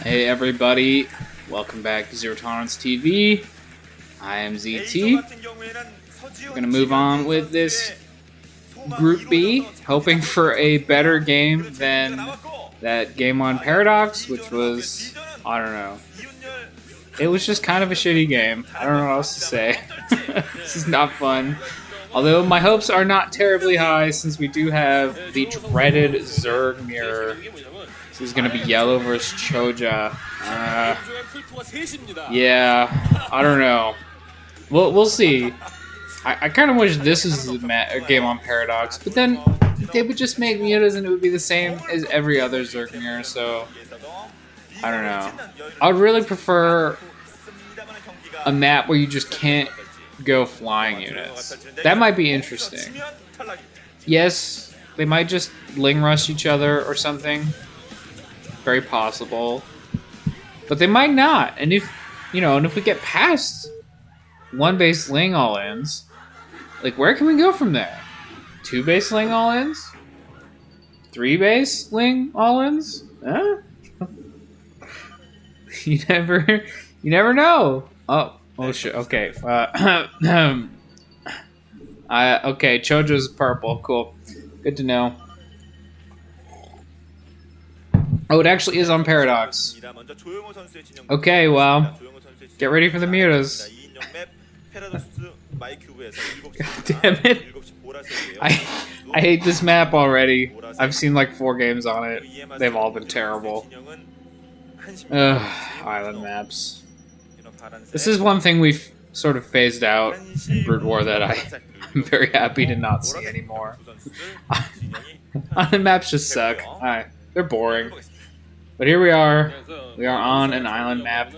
Hey everybody, welcome back to Zero Tolerance TV. I am ZT. We're gonna move on with this Group B, hoping for a better game than that game on Paradox, which was, I don't know. It was just kind of a shitty game. I don't know what else to say. This is not fun. Although my hopes are not terribly high since we do have the dreaded Zerg mirror. This is gonna be YellOw versus ChoJJa. Yeah, I don't know. We'll see. I kind of wish this is a game on Paradox, but then they would just make mutas and it would be the same as every other Zerg mirror. So I don't know. I would really prefer a map where you just can't go flying units. That might be interesting. Yes, they might just ling rush each other or something. Very possible. But they might not. And if we get past one base ling all-ins, like where can we go from there? 2 base ling all-ins? 3 base ling all-ins? Huh? You never know. Oh shit. Okay. Okay. ChoJJa's purple. Cool. Good to know. Oh, it actually is on Paradox. Okay, well, get ready for the mutas. God damn it. I hate this map already. I've seen like 4 games on it. They've all been terrible. Island maps. This is one thing we've sort of phased out in Brood War that I'm very happy to not see anymore. Island maps just suck. They're boring. But here we are. We are on an island map.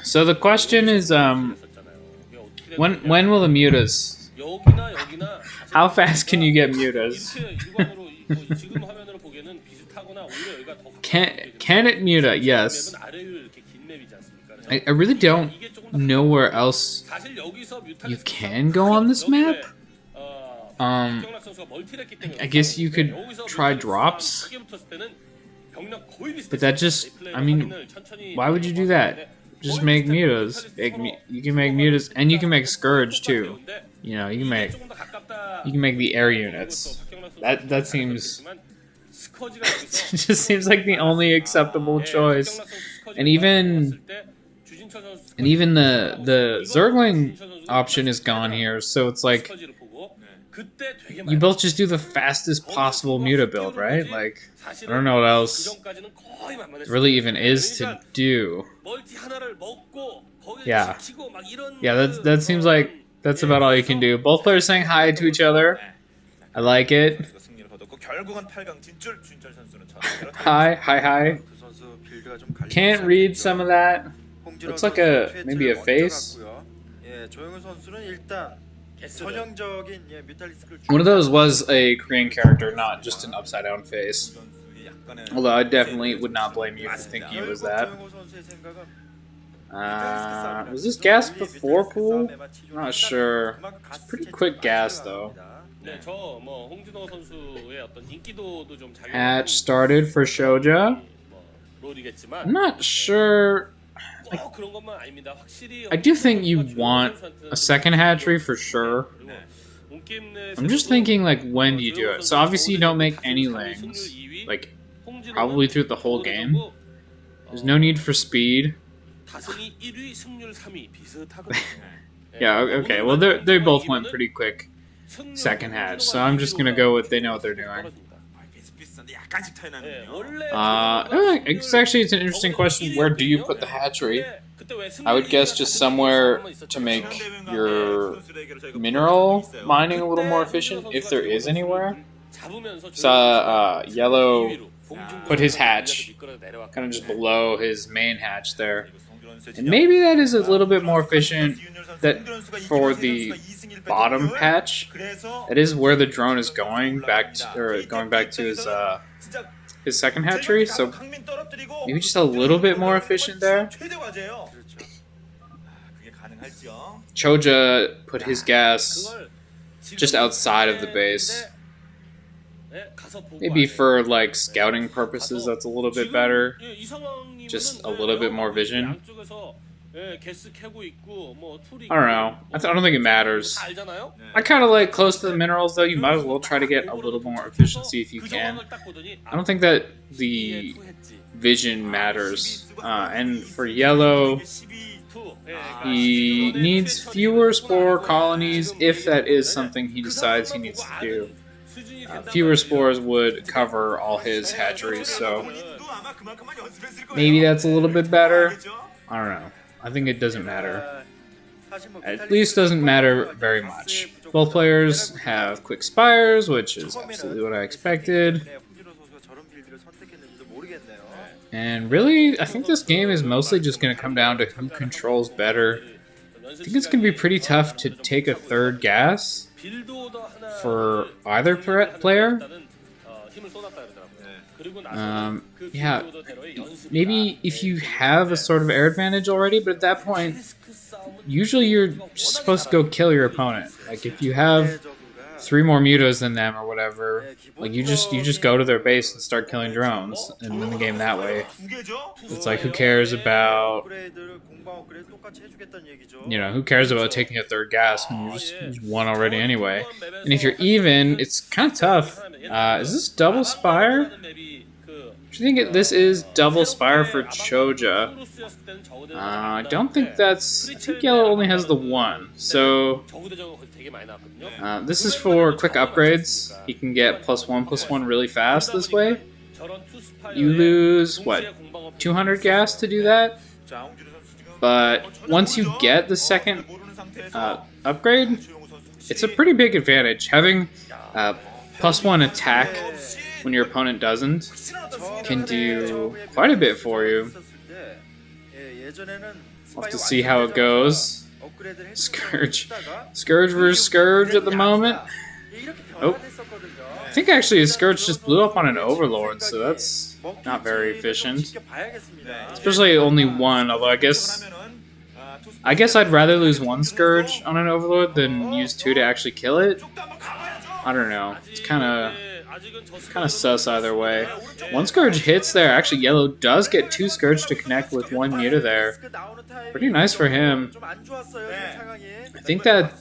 So the question is, when will the mutas? How fast can you get mutas? Can it muta? Yes. I really don't know where else you can go on this map. I guess you could try drops, but that just, I mean, why would you do that? Just make mutas. You can make mutas, and you can make Scourge too. You know, you can make the air units. That seems, it just seems like the only acceptable choice. And even the Zergling option is gone here, so it's like you both just do the fastest possible muta build, right? Like, I don't know what else there really even is to do. Yeah, that seems like that's about all you can do. Both players saying hi to each other. I like it. Hi. Can't read some of that. Looks like maybe a face. One of those was a Korean character, not just an upside down face. Although I definitely would not blame you for thinking it was that. Was this gas before pool? I'm not sure. It's pretty quick gas though. Hatch started for ChoJJa. I'm not sure. I do think you want a second hatchery for sure. I'm just thinking, like, when do you do it? So obviously you don't make any lings, like, probably through the whole game. There's no need for speed. Yeah, okay, well they both went pretty quick second hatch, so I'm just gonna go with they know what they're doing. It's an interesting question. Where do you put the hatchery? I would guess just somewhere to make your mineral mining a little more efficient, if there is anywhere. So YellOw put his hatch kind of just below his main hatch there. And maybe that is a little bit more efficient that for the bottom patch. That is where the drone is going back to his second hatchery, so maybe just a little bit more efficient there. ChoJJa put his gas just outside of the base. Maybe for like scouting purposes, that's a little bit better. Just a little bit more vision. I don't know. I don't think it matters. I kind of like close to the minerals, though. You might as well try to get a little more efficiency if you can. I don't think that the vision matters. And for YellOw, he needs fewer spore colonies if that is something he decides he needs to do. Fewer spores would cover all his hatcheries, so maybe that's a little bit better. I don't know. I think it doesn't matter. At least doesn't matter very much. Both players have quick spires, which is absolutely what I expected. And really, I think this game is mostly just going to come down to who controls better. I think it's going to be pretty tough to take a third gas for either player. Yeah, maybe if you have a sort of air advantage already, but at that point, usually you're just supposed to go kill your opponent. Like if you have 3 more mutas than them or whatever, like you just go to their base and start killing drones and win the game that way. It's like who cares about who cares about taking a third gas when you just won already anyway. And if you're even, it's kind of tough. Is this double spire? Do you think this is double spire for ChoJJa? I don't think that's... I think YellOw only has the 1. So this is for quick upgrades. He can get +1/+1 really fast this way. You lose, what, 200 gas to do that? But once you get the second upgrade, it's a pretty big advantage. Having +1 attack when your opponent doesn't can do quite a bit for you. We'll have to see how it goes. Scourge versus Scourge at the moment. Oh, I think actually his Scourge just blew up on an Overlord, so that's not very efficient. Especially only 1, although I guess I'd rather lose 1 Scourge on an Overlord than use 2 to actually kill it. I don't know. It's kind of sus either way. 1 Scourge hits there. Actually, YellOw does get 2 Scourge to connect with 1 muta there. Pretty nice for him. I think that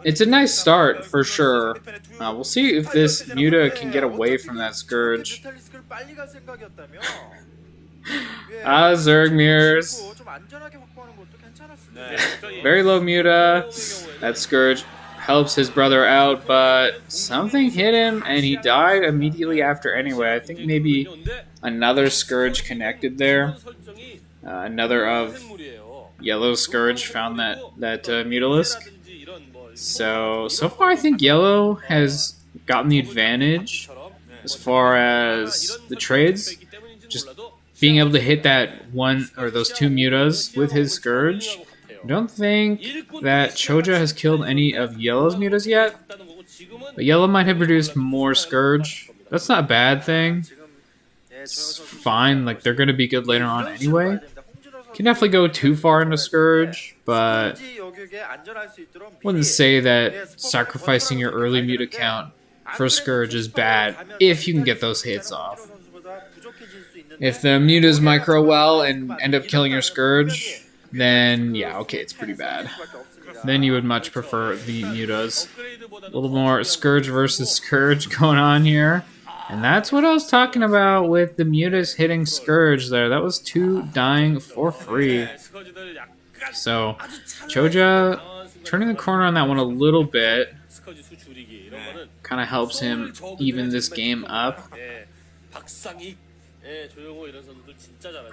it's a nice start for sure. We'll see if this muta can get away from that Scourge. Zergmir's. Very low muta. That Scourge helps his brother out, but something hit him and he died immediately after anyway. I think maybe another Scourge connected there. Another of YellOw's Scourge found that Mutalisk. So far I think YellOw has gotten the advantage as far as the trades. Just being able to hit that 1 or those 2 mutas with his Scourge. I don't think that ChoJJa has killed any of YellOw's mutas yet, but YellOw might have produced more Scourge. That's not a bad thing. It's fine, like they're going to be good later on anyway. Can definitely go too far into Scourge, but wouldn't say that sacrificing your early muta count for Scourge is bad if you can get those hits off. If the mutas micro well and end up killing your Scourge, then yeah, okay, it's pretty bad. Then you would much prefer the mutas. A little more Scourge versus Scourge going on here. And that's what I was talking about with the mutas hitting Scourge there. That was 2 dying for free. So, ChoJJa turning the corner on that one a little bit. Kind of helps him even this game up.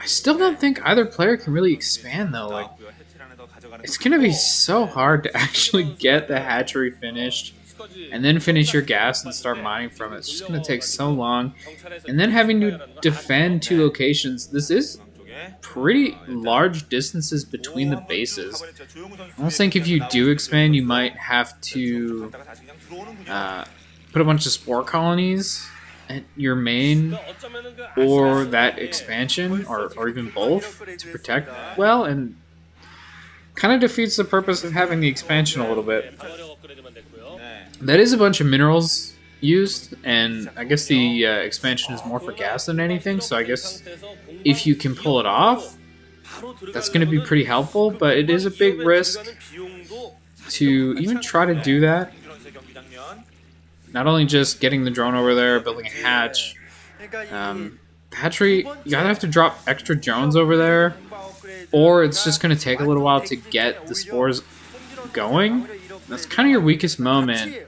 I still don't think either player can really expand though. Like, it's gonna be so hard to actually get the hatchery finished and then finish your gas and start mining from it. It's just gonna take so long, and then having to defend 2 locations. This is pretty large distances between the bases. I almost think if you do expand, you might have to put a bunch of spore colonies at your main or that expansion, or even both, to protect well, and kind of defeats the purpose of having the expansion a little bit. That is a bunch of minerals used, and I guess the expansion is more for gas than anything. So I guess if you can pull it off, that's going to be pretty helpful. But it is a big risk to even try to do that. Not only just getting the drone over there, building a hatch. Hatchery, you either have to drop extra drones over there, or it's just going to take a little while to get the spores going. That's kind of your weakest moment,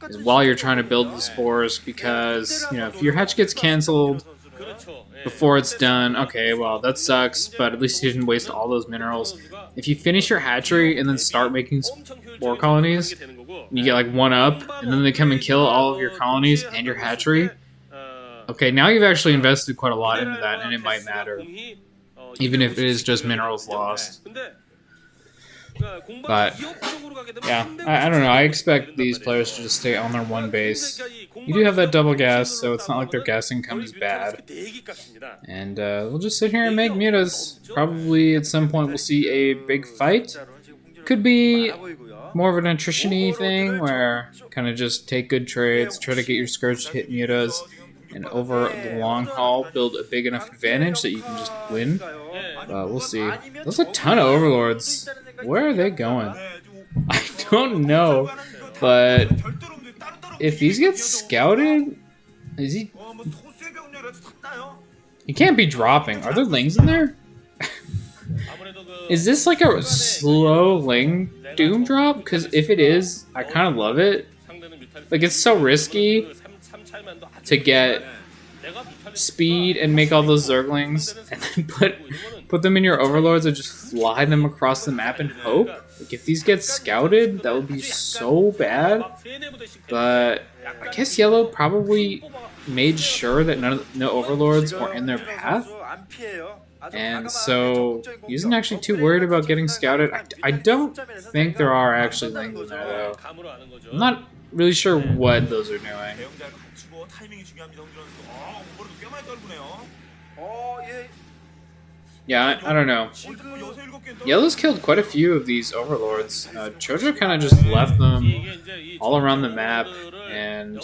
is while you're trying to build the spores, because, you know, if your hatch gets canceled before it's done, okay, well, that sucks, but at least you didn't waste all those minerals. If you finish your hatchery and then start making spore colonies, you get like one up, and then they come and kill all of your colonies and your hatchery, okay, now you've actually invested quite a lot into that, and it might matter, even if it is just minerals lost. But, yeah, I don't know. I expect these players to just stay on their one base. You do have that double gas, so it's not like their gas income is bad. And we'll just sit here and make mutas. Probably at some point we'll see a big fight. Could be more of an attrition-y thing, where kind of just take good trades, try to get your Scourge to hit mutas, and over the long haul build a big enough advantage that you can just win. We'll see. There's a ton of overlords. Where are they going? I don't know, but if these get scouted, is he? He can't be dropping. Are there lings in there? Is this like a slow ling doom drop? Because if it is, I kind of love it. Like, it's so risky to get speed and make all those zerglings and then put them in your overlords and just fly them across the map and hope. Like, if these get scouted, that would be so bad. But I guess YellOw probably made sure that no overlords were in their path, and so he isn't actually too worried about getting scouted. I don't think there are actually lings in there, though. I'm not really sure what those are doing. Yeah, I don't know. YellOw's killed quite a few of these overlords. ChoJJa kind of just left them all around the map, and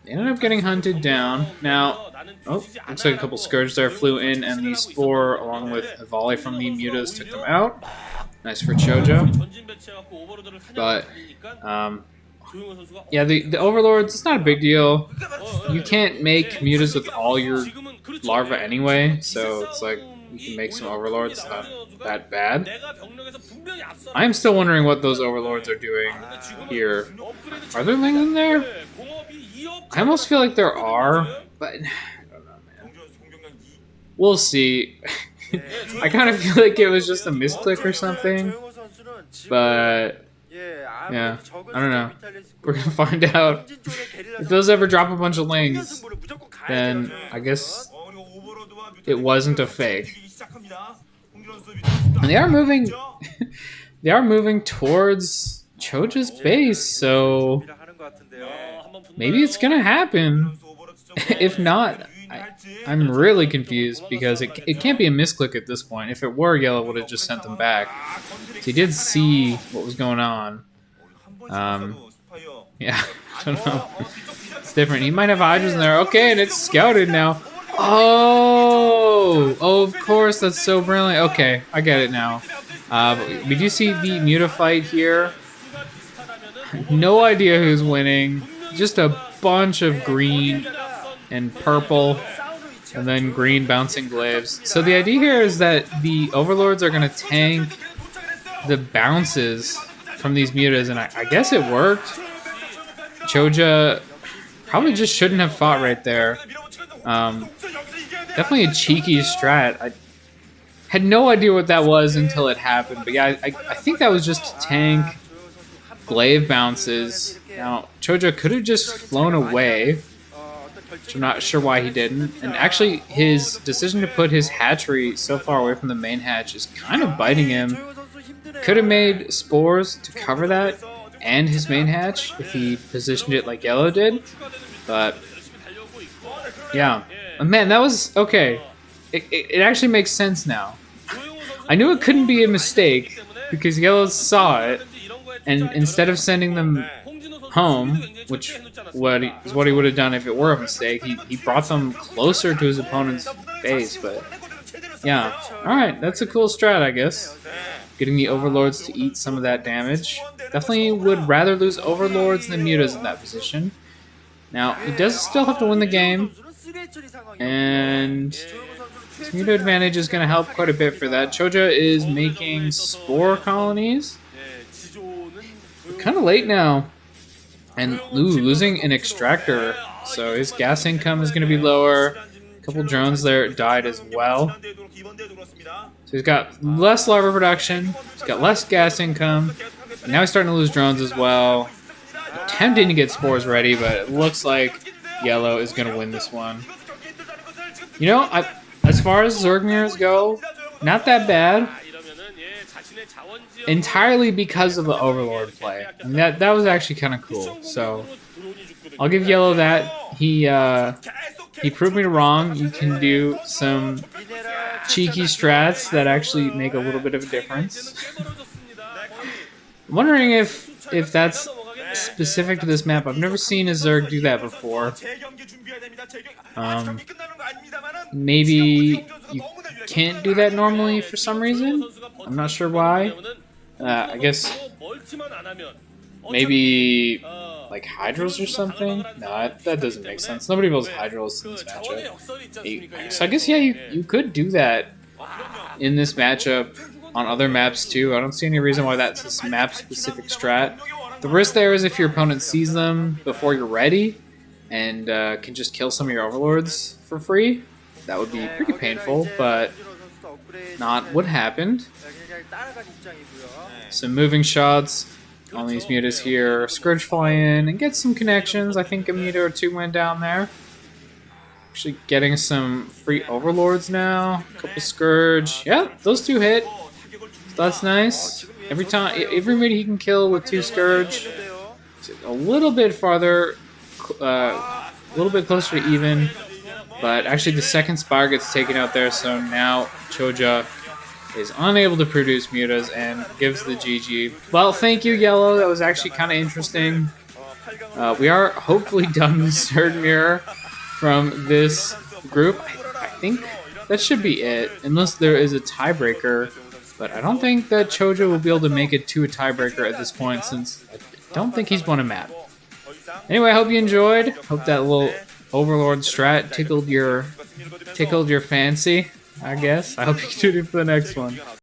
they ended up getting hunted down. Now, oh, looks like a couple Scourge there flew in, and the Spore, along with a volley from the mutas, took them out. Nice for ChoJJa. But, yeah, the overlords, it's not a big deal. You can't make mutas with all your larvae anyway, so it's like you can make some overlords. It's not that bad. I am still wondering what those overlords are doing here. Are there lings in there? I almost feel like there are, but I don't know, man. We'll see. I kind of feel like it was just a misclick or something, but yeah, I don't know. We're gonna find out. If those ever drop a bunch of lings, then I guess it wasn't a fake. And they are moving. They are moving towards ChoJJa's base, so maybe it's gonna happen. If not, I'm really confused, because it can't be a misclick at this point. If it were, YellOw would have just sent them back. So he did see what was going on. Yeah, I don't know. It's different. He might have hydras in there. Okay, and it's scouted now. Oh, of course, that's so brilliant. Okay, I get it now. We do see the muta fight here. No idea who's winning. Just a bunch of green and purple, and then green bouncing glaives. So the idea here is that the overlords are going to tank the bounces from these mutas, and I guess it worked. ChoJJa probably just shouldn't have fought right there. Definitely a cheeky strat. I had no idea what that was until it happened, but yeah, I think that was just to tank glaive bounces. Now, ChoJJa could have just flown away, which I'm not sure why he didn't. And actually, his decision to put his hatchery so far away from the main hatch is kind of biting him. Could have made spores to cover that and his main hatch if he positioned it like YellOw did, but yeah. Man, that was okay. It actually makes sense now. I knew it couldn't be a mistake because YellOw saw it, and instead of sending them home, which is what he would have done if it were a mistake. He brought them closer to his opponent's base, but yeah. Alright, that's a cool strat, I guess. Getting the Overlords to eat some of that damage. Definitely would rather lose Overlords than Mutas in that position. Now, he does still have to win the game, and this Muta advantage is going to help quite a bit for that. ChoJJa is making Spore Colonies. Kind of late now. And losing an Extractor, so his gas income is going to be lower. A couple drones there died as well. So he's got less larva production, he's got less gas income, and now he's starting to lose drones as well. Attempting to get spores ready, but it looks like YellOw is going to win this one. You know, as far as Zergmirs go, not that bad. Entirely because of the Overlord play. And that was actually kind of cool. So I'll give YellOw that. He proved me wrong. You can do some cheeky strats that actually make a little bit of a difference. I'm wondering if that's specific to this map. I've never seen a Zerg do that before. Maybe you can't do that normally for some reason. I'm not sure why. I guess maybe like Hydros or something? No, that doesn't make sense. Nobody builds Hydros in this matchup. So I guess, yeah, you could do that in this matchup on other maps too. I don't see any reason why that's a map-specific strat. The risk there is if your opponent sees them before you're ready and can just kill some of your Overlords for free. That would be pretty painful, but not what happened. Some moving shots on these mutas here. Scourge fly in and get some connections. I think a muta or two went down there. Actually getting some free Overlords now. A couple Scourge. Yeah, those two hit. So that's nice. Every muta he can kill with 2 Scourge. A little bit farther, a little bit closer to even. But actually the second Spire gets taken out there, so now ChoJJa is unable to produce mutas and gives the GG. Well, thank you, YellOw. That was actually kind of interesting. We are hopefully done with Zergmir from this group. I think that should be it, unless there is a tiebreaker. But I don't think that ChoJJa will be able to make it to a tiebreaker at this point, since I don't think he's won a map. Anyway, I hope you enjoyed. Hope that little Overlord strat tickled your fancy, I guess. I hope you tune in for the next one.